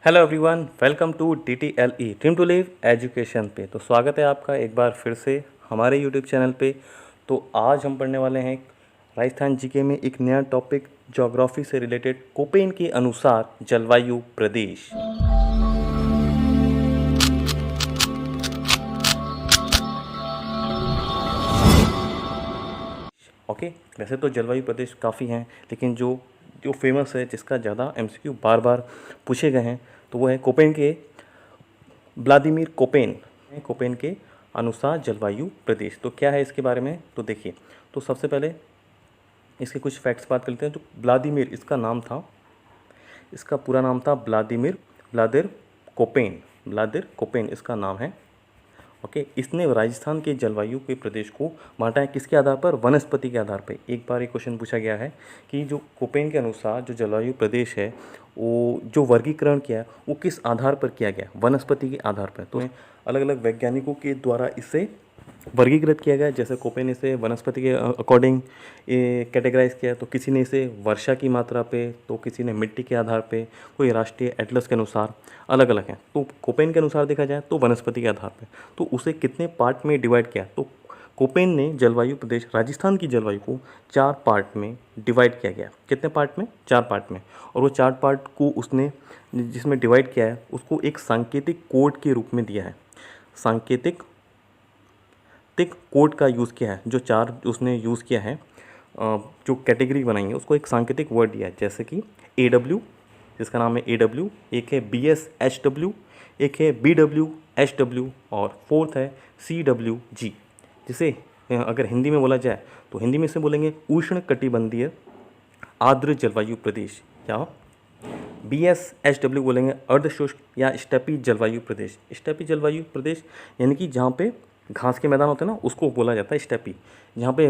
Hello everyone, welcome to DTLE dream to live education पे। तो स्वागत है आपका एक बार फिर से हमारे यूट्यूब चैनल पे। तो आज हम पढ़ने वाले हैं राजस्थान जीके में एक नया टॉपिक, ज्योग्राफी से रिलेटेड, कोपेन के अनुसार जलवायु प्रदेश। ओके, वैसे तो जलवायु प्रदेश काफ़ी हैं, लेकिन जो जो फेमस है, जिसका ज़्यादा MCQ बार बार पूछे गए हैं, तो वो है कोपेन के, व्लादिमीर कोपेन। कोपेन के अनुसार जलवायु प्रदेश। तो क्या है इसके बारे में, तो देखिए। तो सबसे पहले इसके कुछ फैक्ट्स बात करते हैं। जो व्लादिमीर इसका नाम था, इसका पूरा नाम था व्लादिमीर व्लादिर कोपेन। व्लादिर कोपेन इसका नाम है। ओके, इसने राजस्थान के जलवायु के प्रदेश को बांटा है किसके आधार पर? वनस्पति के आधार पर। एक बार एक क्वेश्चन पूछा गया है कि जो कोपेन के अनुसार जो जलवायु प्रदेश है, वो जो वर्गीकरण किया है वो किस आधार पर किया गया? वनस्पति के आधार पर। तो अलग अलग वैज्ञानिकों के द्वारा इसे वर्गीकृत किया गया। जैसे कोपेन इसे वनस्पति के अकॉर्डिंग कैटेगराइज किया, तो किसी ने इसे वर्षा की मात्रा पे, तो किसी ने मिट्टी के आधार पे, कोई राष्ट्रीय एटलस के अनुसार, अलग अलग हैं। तो कोपेन के अनुसार देखा जाए तो वनस्पति के आधार पे। तो उसे कितने पार्ट में डिवाइड किया? तो कोपेन ने जलवायु प्रदेश, राजस्थान की जलवायु को 4 पार्ट में डिवाइड किया गया। कितने पार्ट में? 4 पार्ट में। और वो 4 पार्ट को उसने जिसमें डिवाइड किया है, उसको एक सांकेतिक कोड के रूप में दिया है। सांकेतिक कोड का यूज़ किया है। जो 4 उसने यूज़ किया है, जो कैटेगरी बनाई है, उसको एक सांकेतिक वर्ड दिया है। जैसे कि AW, जिसका नाम है AW, एक है BSHW, एक है BWHW, और 4th है CWG, जिसे अगर हिंदी में बोला जाए तो हिंदी में इसे बोलेंगे उष्ण कटिबंधीय आर्द्र जलवायु प्रदेश, या BSHW बोलेंगे अर्ध शुष्क या स्टेपी जलवायु प्रदेश। स्टेपी जलवायु प्रदेश यानी कि जहाँ पे घास के मैदान होते हैं ना, उसको बोला जाता है स्टेपी। जहाँ पे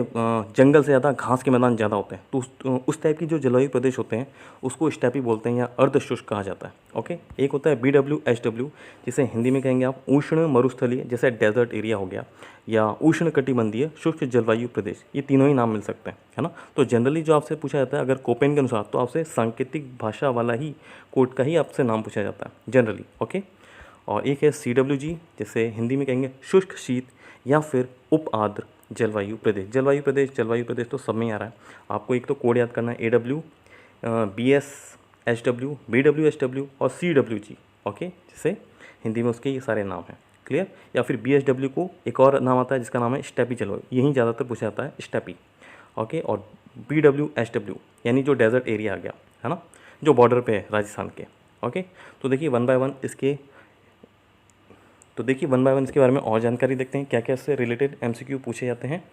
जंगल से ज़्यादा घास के मैदान ज़्यादा होते हैं, तो उस टाइप की जो जलवायु प्रदेश होते हैं उसको स्टेपी बोलते हैं या अर्ध शुष्क कहा जाता है। ओके, एक होता है BWHW, जिसे हिंदी में कहेंगे आप उष्ण मरुस्थलीय, जैसे डेजर्ट एरिया हो गया, या उष्ण कटिबंधीय शुष्क जलवायु प्रदेश। ये तीनों ही नाम मिल सकते हैं, है ना। तो जनरली जो आपसे पूछा जाता है अगर कोपेन के अनुसार, तो आपसे सांकेतिक भाषा वाला ही कोड का ही आपसे नाम पूछा जाता है जनरली। ओके, और एक है CWG, जिसे हिंदी में कहेंगे शुष्क शीत या फिर उप आर्द्र जलवायु प्रदेश। जलवायु प्रदेश तो सब में ही आ रहा है। आपको एक तो कोड याद करना है, AW, BSHW, BWHW और CWG। ओके, जिसे हिंदी में उसके ये सारे नाम हैं। क्लियर? या फिर BSW को एक और नाम आता है जिसका नाम है स्टेपी जलवायु, यही ज़्यादातर पूछा जाता है, स्टेपी। ओके, और BWHW यानी जो डेजर्ट एरिया आ गया, है ना, जो बॉर्डर पे है राजस्थान के। ओके, तो देखिए वन बाय वन इसके इसके बारे में और जानकारी देखते हैं, क्या क्या इससे रिलेटेड MCQ पूछे जाते हैं।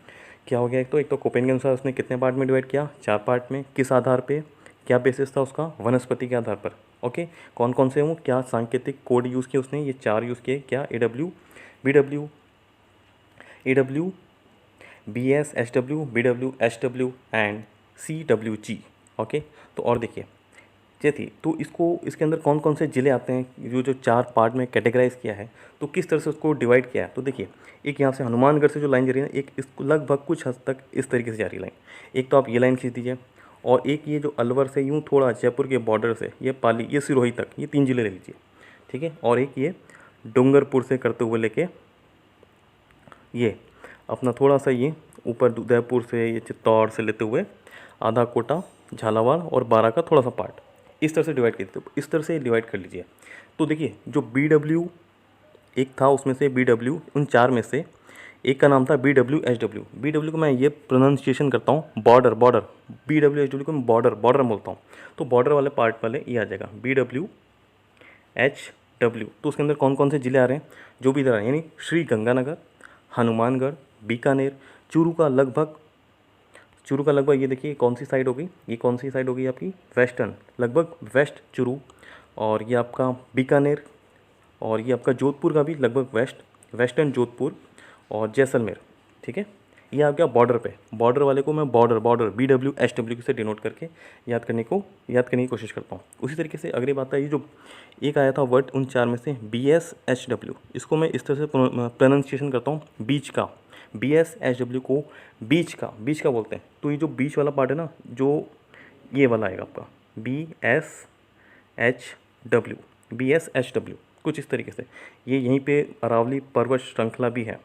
क्या हो गया? एक तो कोपेन के अनुसार उसने कितने पार्ट में डिवाइड किया? 4 पार्ट में। किस आधार पे? क्या बेसिस था उसका? वनस्पति के आधार पर। ओके, कौन कौन से हों, क्या सांकेतिक कोड यूज़ किए उसने? ये 4 यूज़ किए। क्या? AW, BSHW, BWHW and CWG। Okay, तो और देखिए ये थी, तो इसके अंदर कौन कौन से ज़िले आते हैं, जो 4 पार्ट में कैटेगराइज किया है, तो किस तरह से उसको डिवाइड किया है। तो देखिए, एक यहाँ से हनुमानगढ़ से जो लाइन जा रही है ना, एक इसको लगभग कुछ हद तक इस तरीके से जा रही है लाइन। एक तो आप ये लाइन खींच दीजिए, और एक ये जो अलवर से यूँ थोड़ा जयपुर के बॉर्डर से ये पाली, ये सिरोही तक, ये 3 ज़िले ले लीजिए, ठीक है। और एक ये डूंगरपुर से करते हुए लेके ये अपना थोड़ा सा ये ऊपर उदयपुर से, ये चित्तौड़ से लेते हुए आधा कोटा, झालावाड़ और बारा का थोड़ा सा पार्ट, इस तरह से डिवाइड कीजिए। तो इस तरह से डिवाइड कर लीजिए। तो देखिए, जो BW एक था, उसमें से BW, उन 4 में से एक का नाम था BWHW। BW को मैं ये प्रोनाउंसिएशन करता हूँ बॉर्डर, BWHW को मैं बॉर्डर बोलता हूँ। तो बॉर्डर वाले पार्ट वाले ये आ जाएगा BWHW। तो उसके अंदर कौन कौन से ज़िले आ रहे हैं, जो भी इधर आ रहे हैं, यानी श्री गंगानगर, हनुमानगढ़, बीकानेर, चूरू का लगभग ये देखिए कौन सी साइड होगी, ये कौन सी साइड होगी आपकी? वेस्टर्न, लगभग वेस्ट चूरू, और ये आपका बीकानेर, और ये आपका जोधपुर का भी लगभग वेस्टर्न जोधपुर, और जैसलमेर, ठीक है। ये आ गया बॉर्डर पे। बॉर्डर वाले को मैं बॉर्डर BWHW से डिनोट करके याद करने की कोशिश करता हूँ। उसी तरीके से अगली बात है, ये जो एक आया था वर्ड उन 4 में से BSHW, इसको मैं इस तरह से प्रोनाउंसिएशन करता हूँ, बीच का। BSHW को बीच का बोलते हैं। तो ये जो बीच वाला पार्ट है ना, जो ये वाला आएगा आपका BSHW, BSHW कुछ इस तरीके से। ये यहीं पे अरावली पर्वत श्रृंखला भी है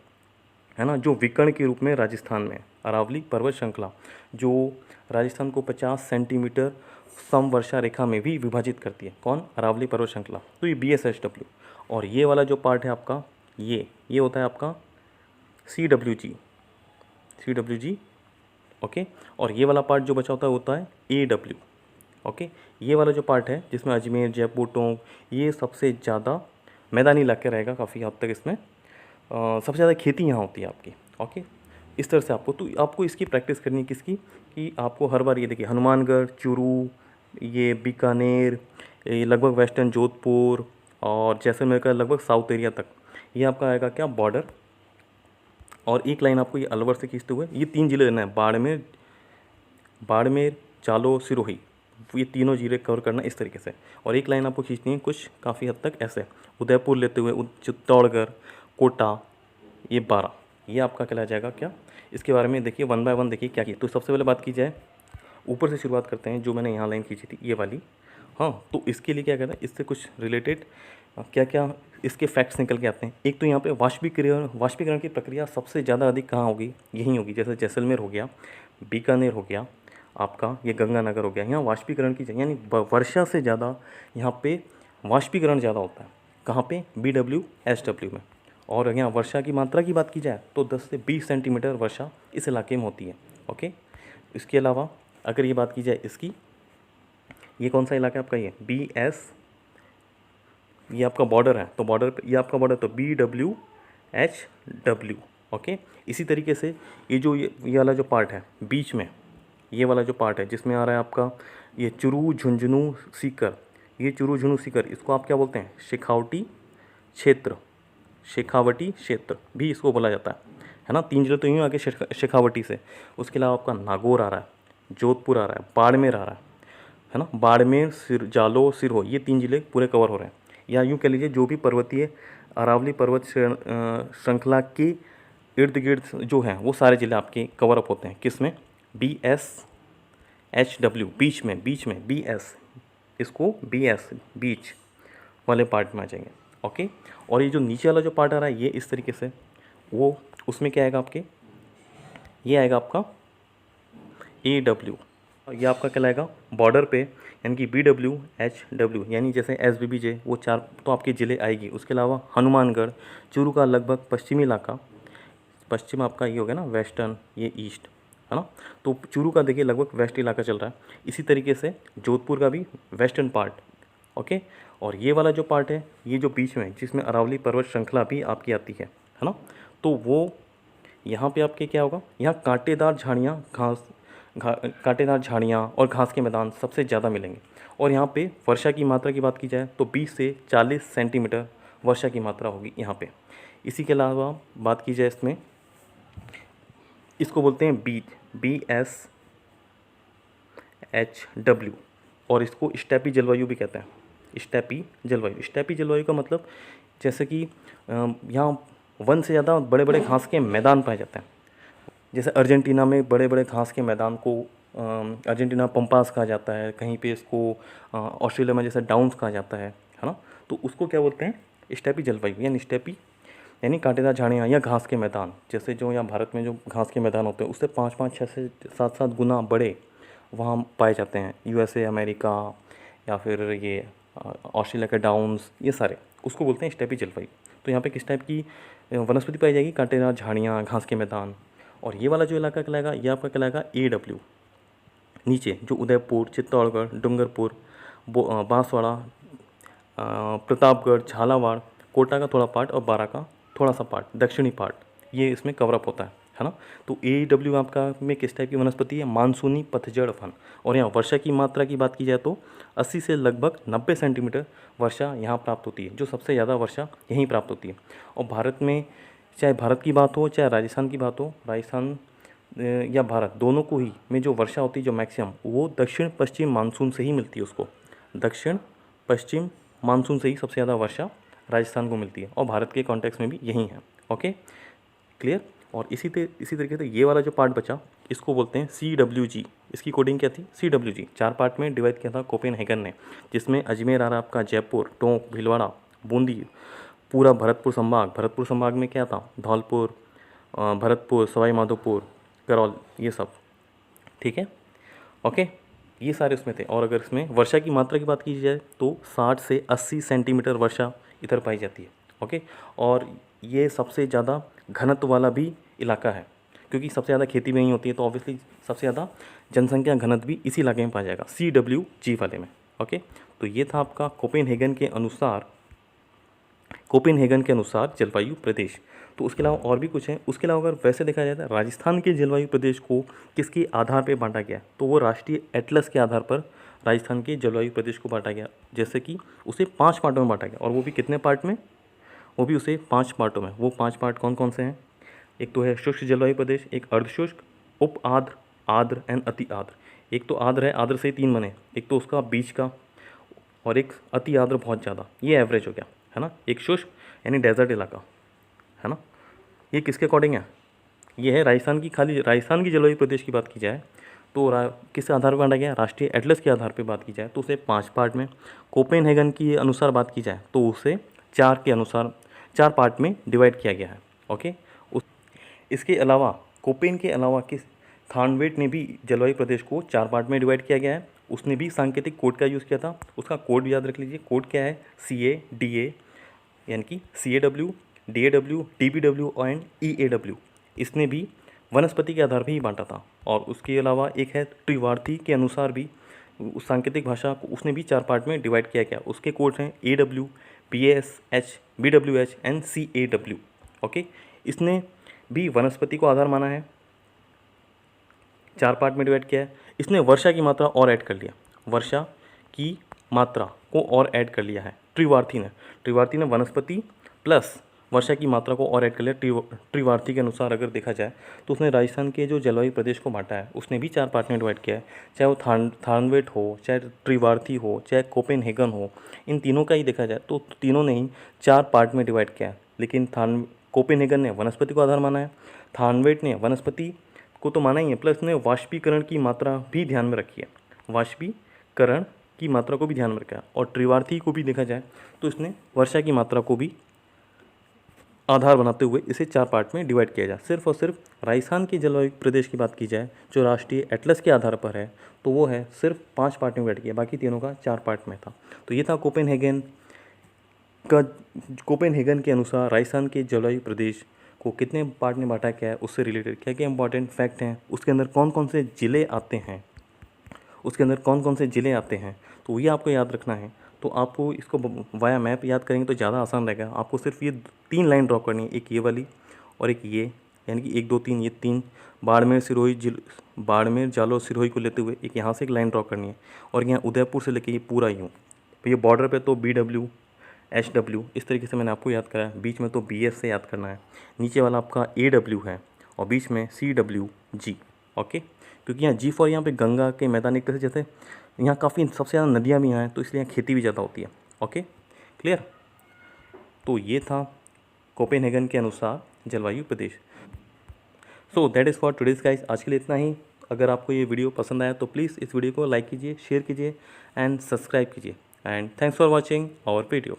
ना, जो विकर्ण के रूप में राजस्थान में है। अरावली पर्वत श्रृंखला जो राजस्थान को 50 सेंटीमीटर समवर्षा रेखा में भी विभाजित करती है। कौन? अरावली पर्वत श्रृंखला। तो ये BSHW। और ये वाला जो पार्ट है आपका, ये होता है आपका CWG। ओके। और ये वाला पार्ट जो बचा होता है AW। ओके। ये वाला जो पार्ट है जिसमें अजमेर, जयपुर, टोंक, ये सबसे ज़्यादा मैदानी इलाके रहेगा काफ़ी हद तक। इसमें सबसे ज़्यादा खेती यहाँ होती है आपकी। ओके। इस तरह से आपको इसकी प्रैक्टिस करनी है किसकी, कि आपको हर बार ये देखिए हनुमानगढ़, चूरू, ये बीकानेर, ये लगभग वेस्टर्न जोधपुर और जैसलमेर का लगभग साउथ एरिया तक ये आपका आएगा क्या, बॉर्डर। और एक लाइन आपको ये अलवर से खींचते हुए ये 3 जिले लेना है, बाड़मेर, जालौर, सिरोही, ये तीनों जिले कवर करना इस तरीके से। और एक लाइन आपको खींचनी है कुछ काफ़ी हद तक ऐसे, उदयपुर लेते हुए चित्तौड़गढ़, कोटा, ये 12, ये आपका कहला जाएगा क्या। इसके बारे में देखिए वन बाय वन देखिए क्या की। तो सबसे पहले बात की जाए, ऊपर से शुरुआत करते हैं, जो मैंने यहाँ लाइन खींची थी ये वाली। हाँ, तो इसके लिए क्या कहता है, इससे कुछ रिलेटेड क्या क्या इसके फैक्ट्स निकल के आते हैं। एक तो यहाँ पे वाष्पीकरण की प्रक्रिया सबसे ज़्यादा अधिक कहाँ होगी, यहीं होगी। जैसे जैसलमेर हो गया, बीकानेर हो गया, आपका ये गंगानगर हो गया, यहाँ वाष्पीकरण की यानी वर्षा से ज़्यादा यहाँ पे वाष्पीकरण ज़्यादा होता है। कहाँ पे? BWSW में। और यहाँ वर्षा की मात्रा की बात की जाए तो 10 से 20 सेंटीमीटर वर्षा इस इलाके में होती है। ओके। इसके अलावा अगर ये बात की जाए इसकी, ये कौन सा इलाका है आपका, ये BS, ये आपका बॉर्डर है, तो बॉर्डर पे ये आपका बॉर्डर तो BWHW। ओके। इसी तरीके से ये जो ये वाला जो पार्ट है बीच में, ये वाला जो पार्ट है जिसमें आ रहा है आपका ये चुरू, झुंझुनू, सीकर, ये चुरू, झुंझुनू, सीकर, इसको आप क्या बोलते हैं, शेखावटी क्षेत्र भी इसको बोला जाता है ना। 3 जिले तो यूँ आगे शेखावटी से। उसके अलावा आपका नागौर आ रहा है, जोधपुर आ रहा है, बाड़मेर आ रहा है ना। बाड़मेर, जालौर, सिरहो, ये 3 जिले पूरे कवर हो रहे हैं। या यूँ कह लीजिए जो भी पर्वतीय अरावली पर्वत श्रृंखला के इर्द गिर्द जो हैं वो सारे जिले आपके कवर अप होते हैं। किस में? BSHW, बीच में BS, इसको BS बीच वाले पार्ट में आ जाएंगे। ओके। और ये जो नीचे वाला जो पार्ट आ रहा है ये इस तरीके से, वो उसमें क्या आएगा आपके, ये आएगा आपका AW। ये आपका कहलाएगा बॉर्डर पे, यानी कि BWHW, यानी जैसे SBBJ, वो 4 तो आपके ज़िले आएगी। उसके अलावा हनुमानगढ़, चूरू का लगभग पश्चिमी इलाका, पश्चिम आपका ये हो गया ना, वेस्टर्न, ये ईस्ट है ना। तो चूरू का देखिए लगभग वेस्ट इलाका चल रहा है। इसी तरीके से जोधपुर का भी वेस्टर्न पार्ट। ओके। और ये वाला जो पार्ट है, ये जो बीच में जिसमें अरावली पर्वत श्रृंखला भी आपकी आती है ना, तो वो यहाँ पे आपके क्या होगा, यहाँ कांटेदार झाड़ियाँ और घास के मैदान सबसे ज़्यादा मिलेंगे। और यहाँ पे वर्षा की मात्रा की बात की जाए तो 20 से 40 सेंटीमीटर वर्षा की मात्रा होगी यहाँ पे। इसी के अलावा बात की जाए इसमें, इसको बोलते हैं BSHW, और इसको स्टेपी जलवायु भी कहते हैं। स्टेपी जलवायु का मतलब जैसे कि यहाँ वन से ज़्यादा बड़े बड़े घास के मैदान पाए जाते हैं। जैसे अर्जेंटीना में बड़े बड़े घास के मैदान को अर्जेंटीना पंपास कहा जाता है, कहीं पे इसको ऑस्ट्रेलिया में जैसे डाउन्स कहा जाता है ना। तो उसको क्या बोलते हैं, स्टेपी जलवायु, यानी स्टेपी यानी कांटेदार झाड़ियाँ या घास के मैदान। जैसे जो यहाँ भारत में जो घास के मैदान होते हैं उससे 5-5, 6 से 7-7 गुना बड़े वहाँ पाए जाते हैं। USA, अमेरिका, या फिर ये ऑस्ट्रेलिया के डाउन्स, ये सारे उसको बोलते हैं स्टेपी जलवायु। तो यहाँ पे किस टाइप की वनस्पति पाई जाएगी, कांटेदार झाड़ियाँ, घास के मैदान। और ये वाला जो इलाका कहलाएगा, ये आपका कहलाएगा AW। नीचे जो उदयपुर, चित्तौड़गढ़, डूंगरपुर, बांसवाड़ा, प्रतापगढ़, झालावाड़, कोटा का थोड़ा पार्ट और बारा का थोड़ा सा पार्ट, दक्षिणी पार्ट, ये इसमें कवर अप होता है ना। तो AW आपका में किस टाइप की वनस्पति है, मानसूनी पतझड़ वन। और यहाँ वर्षा की मात्रा की बात की जाए तो 80 से लगभग 90 सेंटीमीटर वर्षा यहाँ प्राप्त होती है, जो सबसे ज़्यादा वर्षा यहीं प्राप्त होती है। और भारत में, चाहे भारत की बात हो चाहे राजस्थान की बात हो, राजस्थान या भारत दोनों को ही में जो वर्षा होती है जो मैक्सिमम, वो दक्षिण पश्चिम मानसून से ही मिलती है। उसको दक्षिण पश्चिम मानसून से ही सबसे ज़्यादा वर्षा राजस्थान को मिलती है, और भारत के कॉन्टेक्स्ट में भी यही है। Okay, clear. और इसी तरीके से ये वाला जो पार्ट बचा, इसको बोलते हैं CWG, इसकी कोडिंग क्या थी, CWG। 4 पार्ट में डिवाइड किया था कोपेनहेगन ने, जिसमें अजमेर आ रहा आपका, जयपुर, टोंक, भीलवाड़ा, बूंदी, पूरा भरतपुर संभाग में क्या था, धौलपुर, भरतपुर, सवाई माधोपुर, करौल, ये सब, ठीक है, ओके, ये सारे उसमें थे। और अगर इसमें वर्षा की मात्रा की बात की जाए तो 60 से 80 सेंटीमीटर वर्षा इधर पाई जाती है, ओके। और ये सबसे ज़्यादा घनत्व वाला भी इलाका है, क्योंकि सबसे ज़्यादा खेती भी यहीं होती है, तो ऑब्वियसली सबसे ज़्यादा जनसंख्या घनत्व भी इसी इलाके में पाया जाएगा, CWG वाले में, ओके। तो ये था आपका कोपेनहेगन के अनुसार जलवायु प्रदेश। तो उसके अलावा और भी कुछ है। उसके अलावा अगर वैसे देखा जाए तो राजस्थान के जलवायु प्रदेश को किसके आधार पर बांटा गया, तो वो राष्ट्रीय एटलस के आधार पर राजस्थान के जलवायु प्रदेश को बांटा गया, जैसे कि उसे 5 पार्टों में बांटा गया। और वो भी कितने पार्ट में, वो भी उसे 5 पार्टों में। वो 5 पार्ट कौन कौन से हैं, एक तो है शुष्क जलवायु प्रदेश, एक अर्धशुष्क, उप आर्द्र, आर्द्र एंड अति आर्द्र। एक तो आर्द्र है, आर्द्र से 3 बने, एक तो उसका बीच का, और एक अति आर्द्र बहुत ज़्यादा, ये एवरेज हो गया, है ना। एक शुष्क यानी डेजर्ट इलाका, है ना। ये किसके अकॉर्डिंग है, ये है राजस्थान की। खाली राजस्थान की जलवायु प्रदेश की बात की जाए तो किस आधार पर बांटा गया, राष्ट्रीय एटलस के आधार पर बात की जाए तो उसे 5 पार्ट में, कोपेनहेगन की अनुसार बात की जाए तो उसे 4 पार्ट में डिवाइड किया गया है, ओके। इसके अलावा कोपेन के अलावा थानवेट ने भी जलवायु प्रदेश को 4 पार्ट में डिवाइड किया गया है। उसने भी सांकेतिक कोड का यूज़ किया था। उसका कोड याद रख लीजिए, कोड क्या है, CADA, यानी कि CAW, DAW, DBW and EAW। इसने भी वनस्पति के आधार पर ही बांटा था। और उसके अलावा एक है त्रिवार्थी के अनुसार भी उस सांकेतिक भाषा को उसने भी 4 पार्ट में डिवाइड किया गया। उसके कोड हैं AW, PASH, BWH and CAW, okay. इसने भी वनस्पति को आधार माना है, 4 पार्ट में डिवाइड किया है। इसने वर्षा की मात्रा और ऐड कर लिया, वर्षा की मात्रा को और ऐड कर लिया है त्रिवार्थी ने वनस्पति प्लस वर्षा की मात्रा को और ऐड कर लिया। त्रिवार्थी के अनुसार अगर देखा जाए तो उसने राजस्थान के जो जलवायु प्रदेश को बांटा है उसने भी 4 पार्ट में डिवाइड किया है, चाहे वो थानवेट हो, चाहे त्रिवार्थी हो, चाहे कोपेनहेगन हो। इन तीनों का ही देखा जाए तो तीनों ने ही 4 पार्ट में डिवाइड किया है। लेकिन कोपेनहेगन ने वनस्पति को आधार माना है, थानवेट ने वनस्पति को तो माना ही है, प्लस ने वाष्पीकरण की मात्रा भी ध्यान में रखी है, वाष्पीकरण की मात्रा को भी ध्यान में रखा है। और त्रिवार्थी को भी देखा जाए तो इसने वर्षा की मात्रा को भी आधार बनाते हुए इसे 4 पार्ट में डिवाइड किया जाए। सिर्फ और सिर्फ राजस्थान के जलवायु प्रदेश की बात की जाए जो राष्ट्रीय एटलस के आधार पर है तो वो है सिर्फ 5 पार्ट में डिवाइड किया, बाकी तीनों का 4 पार्ट में था। तो ये था कोपेनहेगन के अनुसार राजस्थान के जलवायु प्रदेश को कितने पार्ट में बांटा गया है, उससे रिलेटेड क्या क्या इंपॉर्टेंट फैक्ट हैं, उसके अंदर कौन कौन से ज़िले आते हैं, तो ये आपको याद रखना है। तो आपको इसको वाया मैप याद करेंगे तो ज़्यादा आसान रहेगा। आपको सिर्फ ये 3 लाइन ड्रॉ करनी है, एक ये वाली और एक ये, यानी कि 1 2 3, ये 3 बाड़मेर जालौर सिरोही को लेते हुए एक यहाँ से एक लाइन ड्रॉ करनी है। और यहाँ उदयपुर से लेके ये पूरा यूँ, तो ये बॉर्डर पे तो BW HW इस तरीके से मैंने आपको याद कराया। बीच में तो BS से याद करना है, नीचे वाला आपका AW है और बीच में CWG, ओके। क्योंकि यहाँ G फॉर यहाँ पे गंगा के मैदान, एक तरह से जैसे यहाँ काफ़ी सबसे ज़्यादा नदियाँ भी यहाँ हैं तो इसलिए यहाँ खेती भी ज़्यादा होती है, ओके, क्लियर। तो ये था कोपेनहेगन के अनुसार जलवायु प्रदेश। So that is for today's guys, आज के लिए इतना ही। अगर आपको ये वीडियो पसंद आया तो प्लीज़ इस वीडियो को लाइक कीजिए, शेयर कीजिए एंड सब्सक्राइब कीजिए। And thanks for watching our video.